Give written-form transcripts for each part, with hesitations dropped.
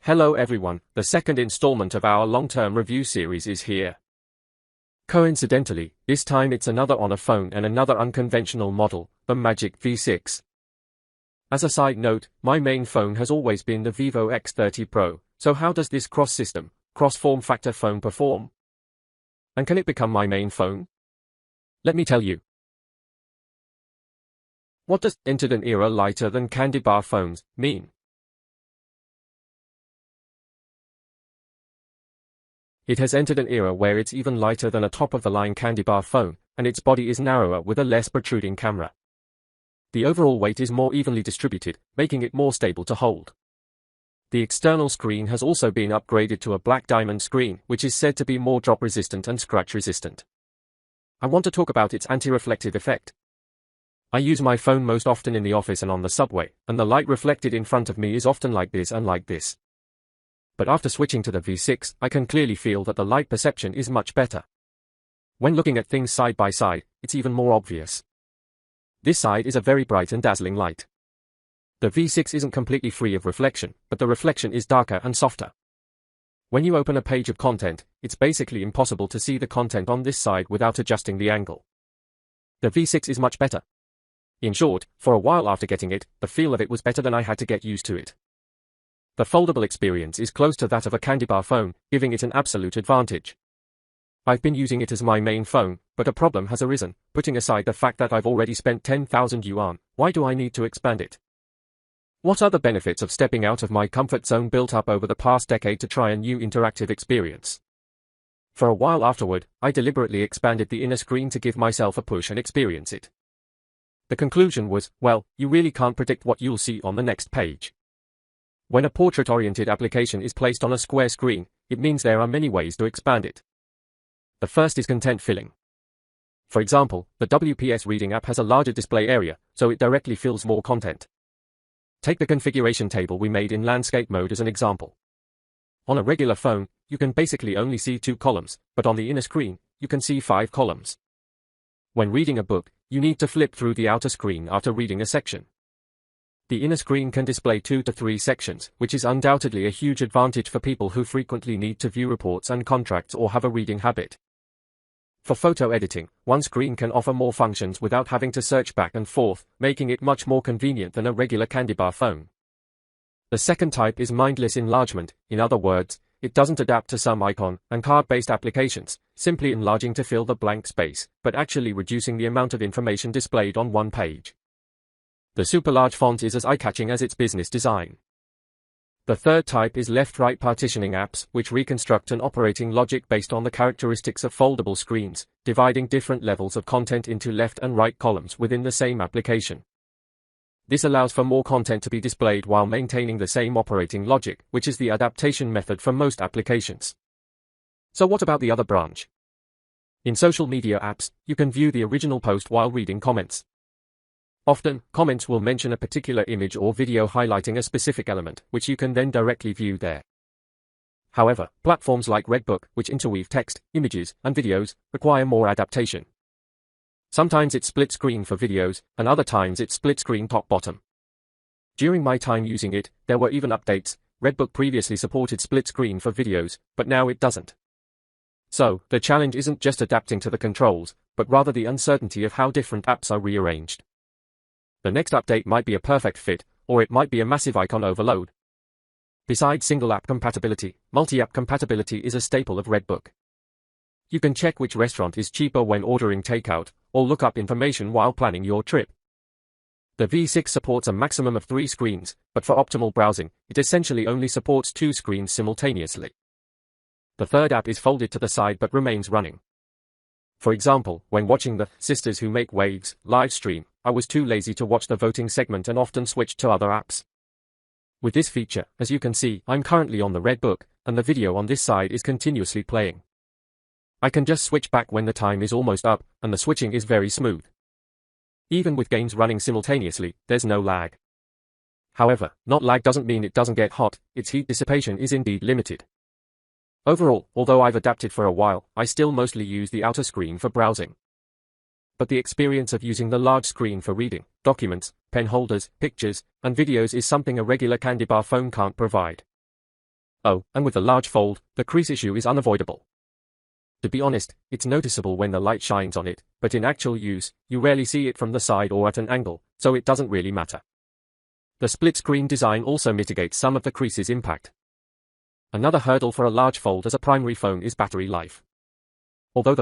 Hello everyone, the second installment of our long-term review series is here. Coincidentally, this time it's another on a phone and another unconventional model, the Magic V6. As a side note, my main phone has always been the Vivo X30 Pro, so how does this cross-system, cross-form factor phone perform? And can it become my main phone? Let me tell you. What does "entered an era lighter than candy bar phones" mean? It has entered an era where it's even lighter than a top-of-the-line candy bar phone, and its body is narrower with a less protruding camera. The overall weight is more evenly distributed, making it more stable to hold. The external screen has also been upgraded to a black diamond screen, which is said to be more drop-resistant and scratch-resistant. I want to talk about its anti-reflective effect. I use my phone most often in the office and on the subway, and the light reflected in front of me is often like this and like this. But after switching to the V6, I can clearly feel that the light perception is much better. When looking at things side by side, it's even more obvious. This side is a very bright and dazzling light. The V6 isn't completely free of reflection, but the reflection is darker and softer. When you open a page of content, it's basically impossible to see the content on this side without adjusting the angle. The V6 is much better. In short, for a while after getting it, the feel of it was better than I had to get used to it. The foldable experience is close to that of a candy bar phone, giving it an absolute advantage. I've been using it as my main phone, but a problem has arisen. Putting aside the fact that I've already spent 10,000 yuan, why do I need to expand it? What other benefits of stepping out of my comfort zone built up over the past decade to try a new interactive experience? For a while afterward, I deliberately expanded the inner screen to give myself a push and experience it. The conclusion was, well, you really can't predict what you'll see on the next page. When a portrait-oriented application is placed on a square screen, it means there are many ways to expand it. The first is content filling. For example, the WPS reading app has a larger display area, so it directly fills more content. Take the configuration table we made in landscape mode as an example. On a regular phone, you can basically only see 2 columns, but on the inner screen, you can see 5 columns. When reading a book, you need to flip through the outer screen after reading a section. The inner screen can display 2 to 3 sections, which is undoubtedly a huge advantage for people who frequently need to view reports and contracts or have a reading habit. For photo editing, one screen can offer more functions without having to search back and forth, making it much more convenient than a regular candy bar phone. The second type is mindless enlargement. In other words, it doesn't adapt to some icon and card-based applications, simply enlarging to fill the blank space, but actually reducing the amount of information displayed on one page. The super large font is as eye-catching as its business design. The third type is left-right partitioning apps, which reconstruct an operating logic based on the characteristics of foldable screens, dividing different levels of content into left and right columns within the same application. This allows for more content to be displayed while maintaining the same operating logic, which is the adaptation method for most applications. So what about the other branch? In social media apps, you can view the original post while reading comments. Often, comments will mention a particular image or video highlighting a specific element, which you can then directly view there. However, platforms like Redbook, which interweave text, images, and videos, require more adaptation. Sometimes it's split screen for videos, and other times it's split screen top-bottom. During my time using it, there were even updates. Redbook previously supported split screen for videos, but now it doesn't. So, the challenge isn't just adapting to the controls, but rather the uncertainty of how different apps are rearranged. The next update might be a perfect fit, or it might be a massive icon overload. Besides single app compatibility, multi-app compatibility is a staple of Redbook. You can check which restaurant is cheaper when ordering takeout, or look up information while planning your trip. The V6 supports a maximum of 3 screens, but for optimal browsing, it essentially only supports 2 screens simultaneously. The third app is folded to the side but remains running. For example, when watching the Sisters Who Make Waves live stream, I was too lazy to watch the voting segment and often switched to other apps. With this feature, as you can see, I'm currently on the Redbook, and the video on this side is continuously playing. I can just switch back when the time is almost up, and the switching is very smooth. Even with games running simultaneously, there's no lag. However, not lag doesn't mean it doesn't get hot, its heat dissipation is indeed limited. Overall, although I've adapted for a while, I still mostly use the outer screen for browsing. But the experience of using the large screen for reading, documents, pen holders, pictures, and videos is something a regular candy bar phone can't provide. Oh, and with the large fold, the crease issue is unavoidable. To be honest, it's noticeable when the light shines on it, but in actual use, you rarely see it from the side or at an angle, so it doesn't really matter. The split-screen design also mitigates some of the crease's impact. Another hurdle for a large fold as a primary phone is battery life. Although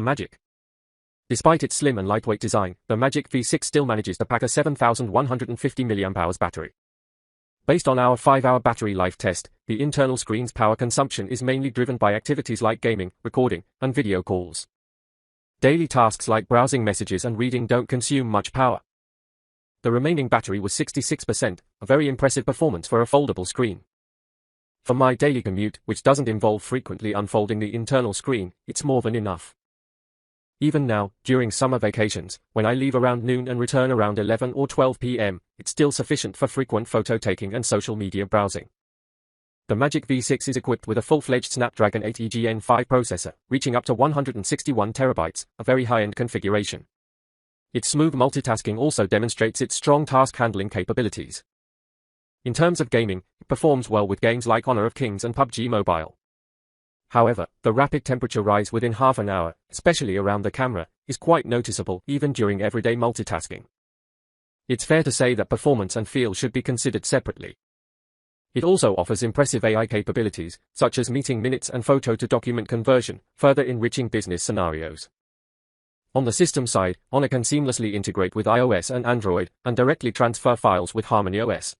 Despite its slim and lightweight design, the Magic V6 still manages to pack a 7,150 mAh battery. Based on our 5-hour battery life test, the internal screen's power consumption is mainly driven by activities like gaming, recording, and video calls. Daily tasks like browsing messages and reading don't consume much power. The remaining battery was 66%, a very impressive performance for a foldable screen. For my daily commute, which doesn't involve frequently unfolding the internal screen, it's more than enough. Even now, during summer vacations, when I leave around noon and return around 11 or 12 p.m., it's still sufficient for frequent photo taking and social media browsing. The Magic V6 is equipped with a full-fledged Snapdragon 8 Gen 5 processor, reaching up to 161 TB, a very high-end configuration. Its smooth multitasking also demonstrates its strong task handling capabilities. In terms of gaming, it performs well with games like Honor of Kings and PUBG Mobile. However, the rapid temperature rise within half an hour, especially around the camera, is quite noticeable even during everyday multitasking. It's fair to say that performance and feel should be considered separately. It also offers impressive AI capabilities, such as meeting minutes and photo-to-document conversion, further enriching business scenarios. On the system side, Honor can seamlessly integrate with iOS and Android, and directly transfer files with HarmonyOS.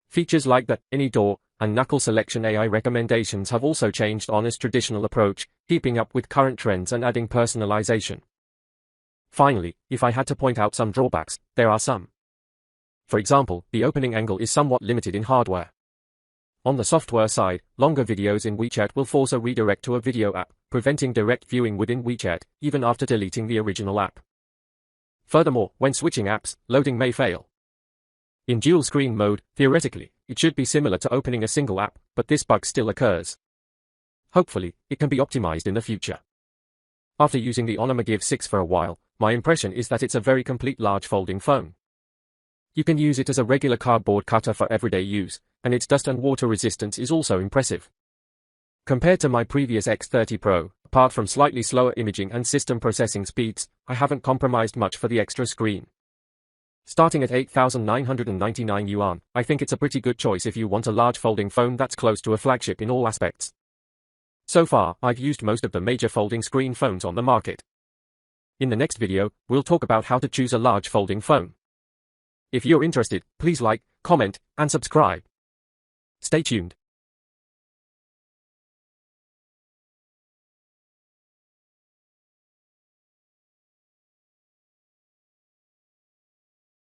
Features like the Any Door and Knuckle Selection AI recommendations have also changed Honor's traditional approach, keeping up with current trends and adding personalization. Finally, if I had to point out some drawbacks, there are some. For example, the opening angle is somewhat limited in hardware. On the software side, longer videos in WeChat will force a redirect to a video app, preventing direct viewing within WeChat, even after deleting the original app. Furthermore, when switching apps, loading may fail. In dual screen mode, theoretically, it should be similar to opening a single app, but this bug still occurs. Hopefully, it can be optimized in the future. After using the Honor Magic V6 for a while, my impression is that it's a very complete large folding phone. You can use it as a regular cardboard cutter for everyday use, and its dust and water resistance is also impressive. Compared to my previous X30 Pro, apart from slightly slower imaging and system processing speeds, I haven't compromised much for the extra screen. Starting at 8,999 yuan, I think it's a pretty good choice if you want a large folding phone that's close to a flagship in all aspects. So far, I've used most of the major folding screen phones on the market. In the next video, we'll talk about how to choose a large folding phone. If you're interested, please like, comment, and subscribe. Stay tuned.